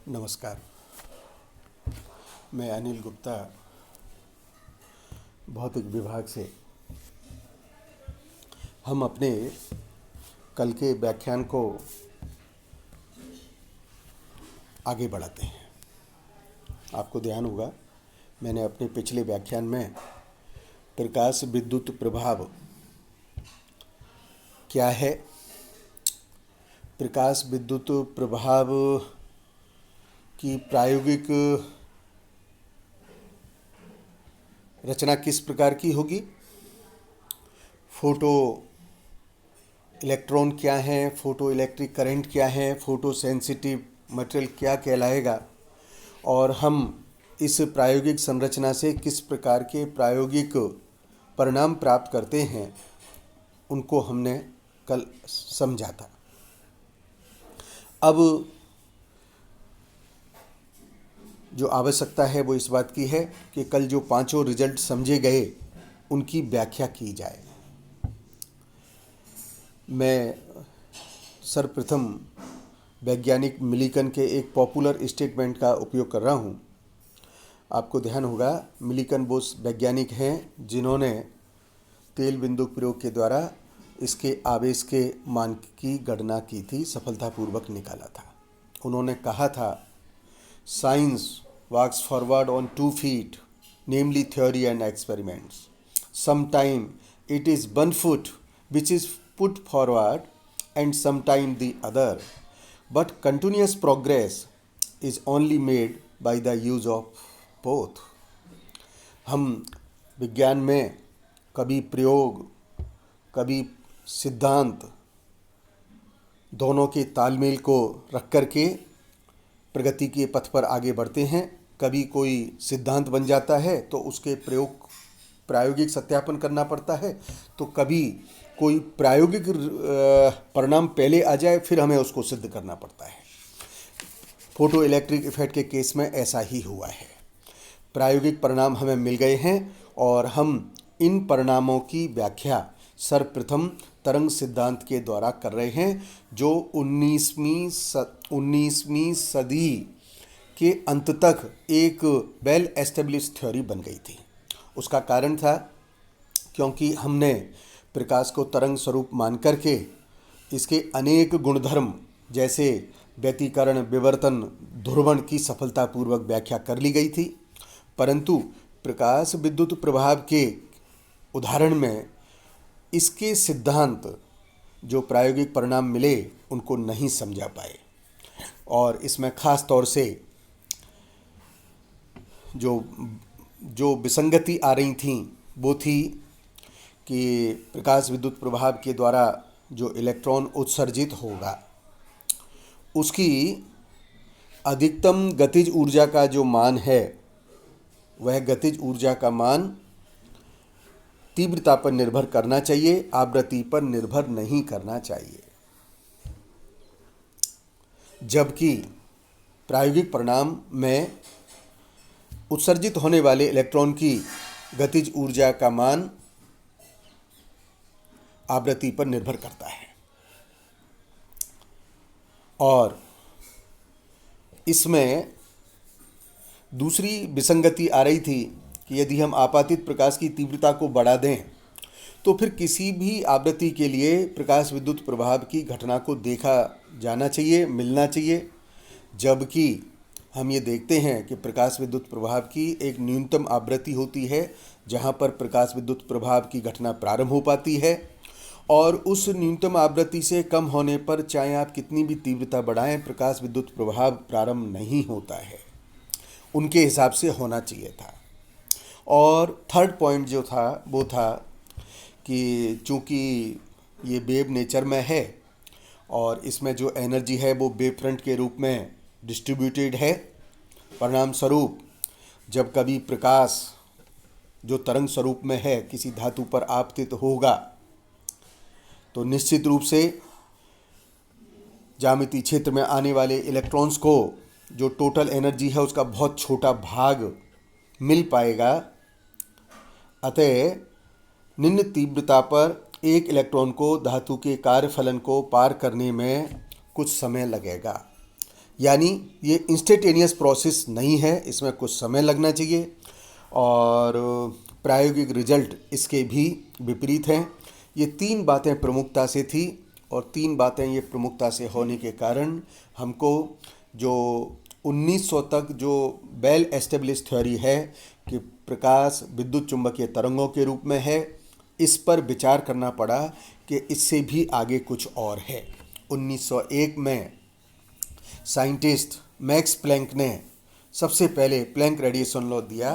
नमस्कार। मैं अनिल गुप्ता, भौतिक विभाग से। हम अपने कल के व्याख्यान को आगे बढ़ाते हैं। आपको ध्यान होगा, मैंने अपने पिछले व्याख्यान में प्रकाश विद्युत प्रभाव क्या है, प्रकाश विद्युत प्रभाव की प्रायोगिक रचना किस प्रकार की होगी, फोटो इलेक्ट्रॉन क्या हैं, फोटो इलेक्ट्रिक करंट क्या है, फोटो सेंसिटिव मटेरियल क्या कहलाएगा, और हम इस प्रायोगिक संरचना से किस प्रकार के प्रायोगिक परिणाम प्राप्त करते हैं, उनको हमने कल समझा था। अब जो आवश्यकता है वो इस बात की है कि कल जो पांचों रिजल्ट समझे गए उनकी व्याख्या की जाए। मैं सर्वप्रथम वैज्ञानिक मिलिकन के एक पॉपुलर स्टेटमेंट का उपयोग कर रहा हूँ। आपको ध्यान होगा, मिलिकन वो वैज्ञानिक हैं जिन्होंने तेल बिंदुक प्रयोग के द्वारा इसके आवेश के मान की गणना की थी, सफलतापूर्वक निकाला था। उन्होंने कहा था, science walks forward on 2 feet, namely theory and experiments. Sometime it is one foot which is put forward and sometime the other, but continuous progress is only made by the use of both. हम विज्ञान में कभी प्रयोग कभी सिद्धांत दोनों के तालमेल को रख कर के प्रगति के पथ पर आगे बढ़ते हैं। कभी कोई सिद्धांत बन जाता है तो उसके प्रायोगिक सत्यापन करना पड़ता है, तो कभी कोई प्रायोगिक परिणाम पहले आ जाए फिर हमें उसको सिद्ध करना पड़ता है। फोटो इलेक्ट्रिक इफेक्ट के केस में ऐसा ही हुआ है। प्रायोगिक परिणाम हमें मिल गए हैं और हम इन परिणामों की व्याख्या सर्वप्रथम तरंग सिद्धांत के द्वारा कर रहे हैं, जो 19वीं सदी के अंत तक एक वेल एस्टेब्लिश थ्योरी बन गई थी। उसका कारण था क्योंकि हमने प्रकाश को तरंग स्वरूप मान करके इसके अनेक गुणधर्म जैसे व्यतिकरण, विवर्तन, ध्रुवण की सफलतापूर्वक व्याख्या कर ली गई थी, परंतु प्रकाश विद्युत प्रभाव के उदाहरण में इसके सिद्धांत जो प्रायोगिक परिणाम मिले उनको नहीं समझा पाए। और इसमें खास तौर से जो विसंगति आ रही थी वो थी कि प्रकाश विद्युत प्रभाव के द्वारा जो इलेक्ट्रॉन उत्सर्जित होगा उसकी अधिकतम गतिज ऊर्जा का जो मान है वह गतिज ऊर्जा का मान तीव्रता पर निर्भर करना चाहिए, आवृत्ति पर निर्भर नहीं करना चाहिए। जबकि प्रायोगिक परिणाम में उत्सर्जित होने वाले इलेक्ट्रॉन की गतिज ऊर्जा का मान आवृत्ति पर निर्भर करता है। और इसमें दूसरी विसंगति आ रही थी कि यदि हम आपातित प्रकाश की तीव्रता को बढ़ा दें तो फिर किसी भी आवृत्ति के लिए प्रकाश विद्युत प्रभाव की घटना को देखा जाना चाहिए, मिलना चाहिए। जबकि हम ये देखते हैं कि प्रकाश विद्युत प्रभाव की एक न्यूनतम आवृत्ति होती है जहाँ पर प्रकाश विद्युत प्रभाव की घटना प्रारंभ हो पाती है, और उस न्यूनतम आवृत्ति से कम होने पर चाहे आप कितनी भी तीव्रता बढ़ाएं, प्रकाश विद्युत प्रभाव प्रारंभ नहीं होता है। उनके हिसाब से होना चाहिए था। और थर्ड पॉइंट जो था वो था कि चूँकि ये वेव नेचर में है और इसमें जो एनर्जी है वो वेव फ्रंट के रूप में डिस्ट्रीब्यूटेड है, परिणाम स्वरूप जब कभी प्रकाश जो तरंग स्वरूप में है किसी धातु पर आपतित होगा तो निश्चित रूप से ज्यामितीय क्षेत्र में आने वाले इलेक्ट्रॉन्स को जो टोटल एनर्जी है उसका बहुत छोटा भाग मिल पाएगा। अतः निम्न तीव्रता पर एक इलेक्ट्रॉन को धातु के कार्यफलन को पार करने में कुछ समय लगेगा। यानी ये इंस्टेंटेनियस प्रोसेस नहीं है, इसमें कुछ समय लगना चाहिए और प्रायोगिक रिजल्ट इसके भी विपरीत हैं। ये तीन बातें प्रमुखता से थी और तीन बातें ये प्रमुखता से होने के कारण हमको जो 1900 तक जो वेल एस्टेब्लिश थ्योरी है कि प्रकाश विद्युत चुंबकीय तरंगों के रूप में है, इस पर विचार करना पड़ा कि इससे भी आगे कुछ और है। 1901 में साइंटिस्ट मैक्स प्लैंक ने सबसे पहले प्लैंक रेडिएशन लॉ दिया।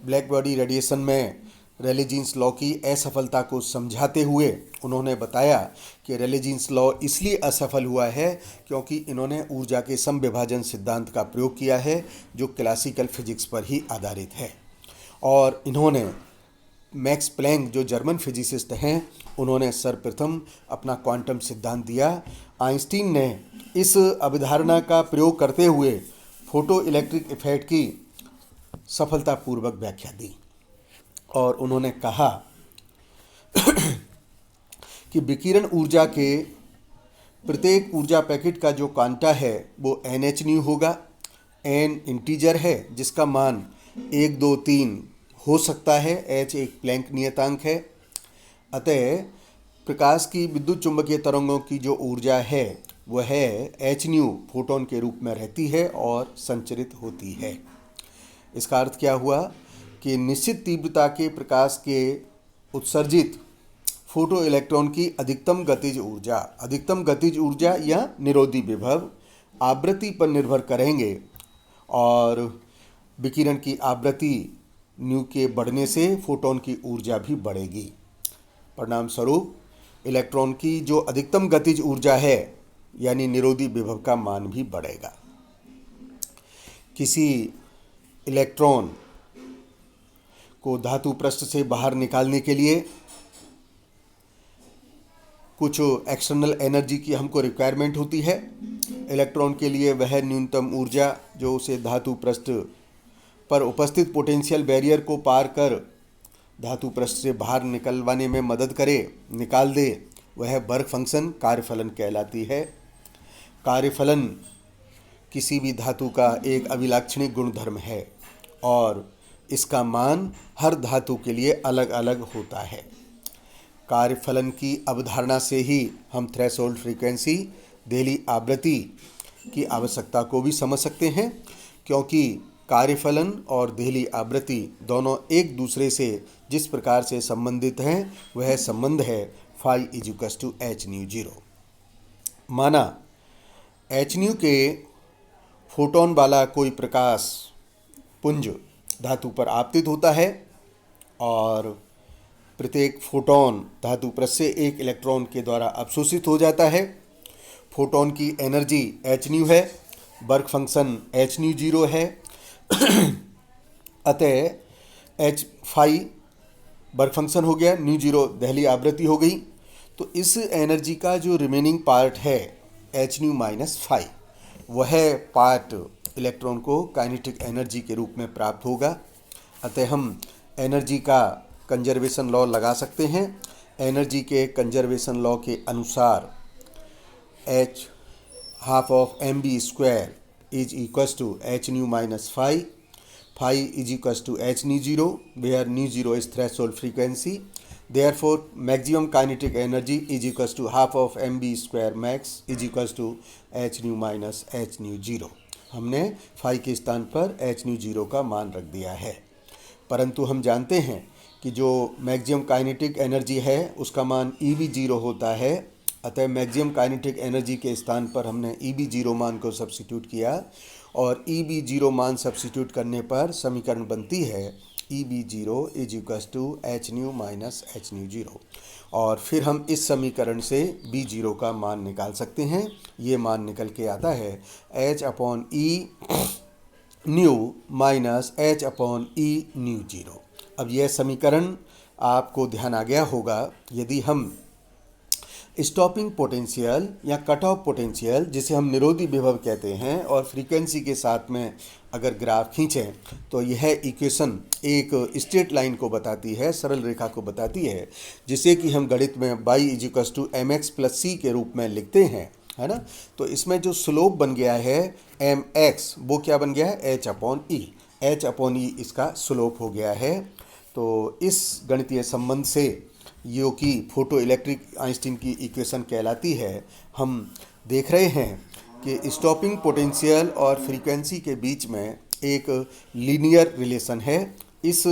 ब्लैक बॉडी रेडिएशन में रेले जीन्स लॉ की असफलता को समझाते हुए उन्होंने बताया कि रेले जीन्स लॉ इसलिए असफल हुआ है क्योंकि इन्होंने ऊर्जा के समविभाजन सिद्धांत का प्रयोग किया है जो क्लासिकल फिजिक्स पर ही आधारित है। और इन्होंने मैक्स प्लैंक जो जर्मन फिजिसिस्ट हैं, उन्होंने सर्वप्रथम अपना क्वांटम सिद्धांत दिया। आइंस्टीन ने इस अवधारणा का प्रयोग करते हुए फोटो इलेक्ट्रिक इफेक्ट की सफलतापूर्वक व्याख्या दी और उन्होंने कहा कि विकिरण ऊर्जा के प्रत्येक ऊर्जा पैकेट का जो क्वांटा है वो NH होगा। n इंटीजर है जिसका मान 1, 2, 3 हो सकता है। h एक प्लैंक नियतांक है। अतः प्रकाश की विद्युत चुंबकीय तरंगों की जो ऊर्जा है वह है h फोटोन के रूप में रहती है और संचरित होती है। इसका अर्थ क्या हुआ कि निश्चित तीव्रता के प्रकाश के उत्सर्जित फोटो इलेक्ट्रॉन की अधिकतम गतिज ऊर्जा या निरोधी विभव आवृत्ति पर निर्भर करेंगे और विकिरण की आवृत्ति न्यू के बढ़ने से फोटोन की ऊर्जा भी बढ़ेगी। परिणाम स्वरूप इलेक्ट्रॉन की जो अधिकतम गतिज ऊर्जा है यानी निरोधी विभव का मान भी बढ़ेगा। किसी इलेक्ट्रॉन को धातु पृष्ठ से बाहर निकालने के लिए कुछ एक्सटर्नल एनर्जी की हमको रिक्वायरमेंट होती है। इलेक्ट्रॉन के लिए वह न्यूनतम ऊर्जा जो उसे धातु पृष्ठ पर उपस्थित पोटेंशियल बैरियर को पार कर धातु पृष्ठ से बाहर निकलवाने में मदद करे, निकाल दे, वह वर्क फंक्शन कार्यफलन कहलाती है। कार्यफलन किसी भी धातु का एक अभिलाक्षणिक गुणधर्म है और इसका मान हर धातु के लिए अलग अलग होता है। कार्यफलन की अवधारणा से ही हम थ्रेशोल्ड फ्रीक्वेंसी, देहली आवृत्ति की आवश्यकता को भी समझ सकते हैं, क्योंकि कार्यफलन और देहली आवृत्ति दोनों एक दूसरे से जिस प्रकार से संबंधित हैं वह संबंध है phi = h0। माना h के फोटोन वाला कोई प्रकाश पुंज धातु पर आपतित होता है और प्रत्येक फोटोन धातु पृष्ठ से एक इलेक्ट्रॉन के द्वारा अवशोषित हो जाता है। फोटोन की एनर्जी h है, वर्क फंक्शन h0 है। अतः h phi वर्क फंक्शन हो गया, ν0 देहली आवृत्ति हो गई। तो इस एनर्जी का जो रिमेनिंग पार्ट है h - phi, वह पार्ट इलेक्ट्रॉन को काइनेटिक एनर्जी के रूप में प्राप्त होगा। अतः हम एनर्जी का कंजर्वेशन लॉ लगा सकते हैं। एनर्जी के कंजर्वेशन लॉ के अनुसार h ½ mv² = hν - phi, phi = h0, where ν0 is threshold frequency. Therefore, maximum kinetic energy is equals to ½ mv² max is equals to hν - hν0। हमने phi के स्थान पर hν0 का मान रख दिया है। परंतु हम जानते हैं कि जो मैक्सिमम काइनेटिक एनर्जी है उसका मान EV0 होता है। अतः मैक्सिमम काइनेटिक एनर्जी के स्थान पर हमने EV0 मान को सब्स्टिट्यूट किया और EV0 मान सब्स्टिट्यूट करने पर समीकरण बनती है EV0 = hν - hν0। और फिर हम इस समीकरण से V0 का मान निकाल सकते हैं। ये मान निकल के आता है h/E ν - h/E ν0। अब यह समीकरण आपको ध्यान आ गया होगा। यदि हम स्टॉपिंग पोटेंशियल या कट ऑफ पोटेंशियल, जिसे हम निरोधी विभव कहते हैं, और फ्रीक्वेंसी के साथ में अगर ग्राफ खींचें तो यह इक्वेशन एक स्ट्रेट लाइन को बताती है, सरल रेखा को बताती है, जिसे कि हम गणित में y = mx + c के रूप में लिखते हैं। है ना। तो इसमें जो स्लोप बन गया है mx, वो क्या बन गया है h/e। h/e इसका स्लोप हो गया है। तो इस गणितीय संबंध से जो कि फोटो इलेक्ट्रिक आइंस्टीन की इक्वेशन कहलाती है, हम देख रहे हैं कि स्टॉपिंग पोटेंशियल और फ्रीक्वेंसी के बीच में एक लीनियर रिलेशन है। इस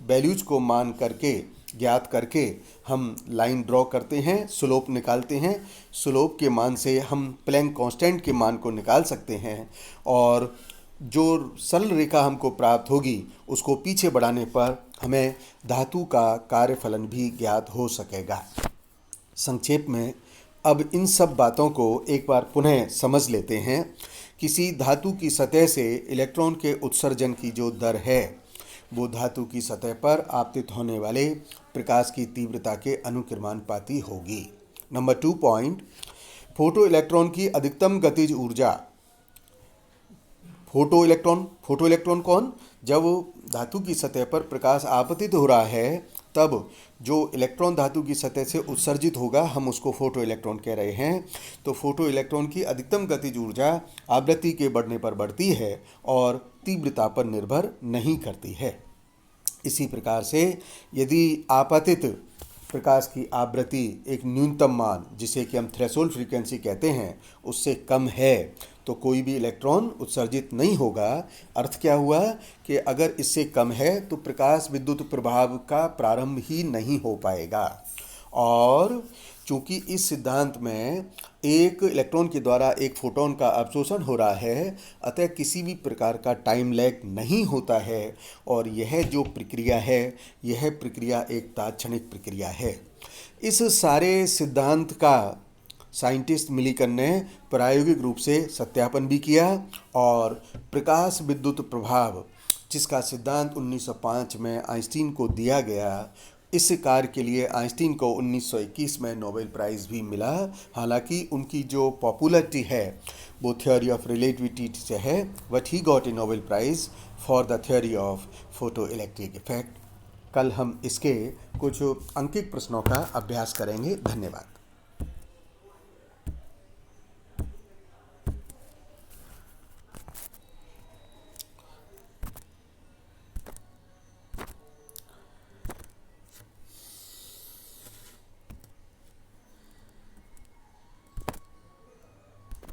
वैल्यूज को मान करके, ज्ञात करके हम लाइन ड्रॉ करते हैं, स्लोप निकालते हैं। स्लोप के मान से हम प्लैंक कांस्टेंट के मान को निकाल सकते हैं और जो सरल रेखा हमको प्राप्त होगी उसको पीछे बढ़ाने पर हमें धातु का कार्यफलन भी ज्ञात हो सकेगा। संक्षेप में अब इन सब बातों को एक बार पुनः समझ लेते हैं। किसी धातु की सतह से इलेक्ट्रॉन के उत्सर्जन की जो दर है वो धातु की सतह पर आपतित होने वाले प्रकाश की तीव्रता के अनुक्रमानुपाती होगी। नंबर 2 पॉइंट, फोटो इलेक्ट्रॉन की अधिकतम गतिज ऊर्जा। फोटो इलेक्ट्रॉन कौन? जब धातु की सतह पर प्रकाश आपतित हो रहा है तब जो इलेक्ट्रॉन धातु की सतह से उत्सर्जित होगा हम उसको फोटो इलेक्ट्रॉन कह रहे हैं। तो फोटो इलेक्ट्रॉन की अधिकतम गतिज ऊर्जा आवृत्ति के बढ़ने पर बढ़ती है और तीव्रता पर निर्भर नहीं करती है। इसी प्रकार से यदि आपतित प्रकाश की आवृत्ति एक न्यूनतम मान, जिसे कि हम थ्रेशोल्ड फ्रीक्वेंसी कहते हैं, उससे कम है तो कोई भी इलेक्ट्रॉन उत्सर्जित नहीं होगा। अर्थ क्या हुआ कि अगर इससे कम है तो प्रकाश विद्युत प्रभाव का प्रारंभ ही नहीं हो पाएगा। और चूंकि इस सिद्धांत में एक इलेक्ट्रॉन के द्वारा एक फोटोन का अवशोषण हो रहा है, अतः किसी भी प्रकार का टाइम लैग नहीं होता है और यह जो प्रक्रिया है यह प्रक्रिया एक तात्क्षणिक प्रक्रिया है। इस सारे सिद्धांत का साइंटिस्ट मिलिकन ने प्रायोगिक रूप से सत्यापन भी किया और प्रकाश विद्युत प्रभाव, जिसका सिद्धांत 1905 में आइंस्टीन को दिया गया, इस कार्य के लिए आइंस्टीन को 1921 में नोबेल प्राइज़ भी मिला। हालांकि उनकी जो पॉपुलैरिटी है वो थ्योरी ऑफ रिलेटिविटी से है, but he got a Nobel prize for the theory of photo electric effect. कल हम इसके कुछ अंकित प्रश्नों का अभ्यास करेंगे। धन्यवाद।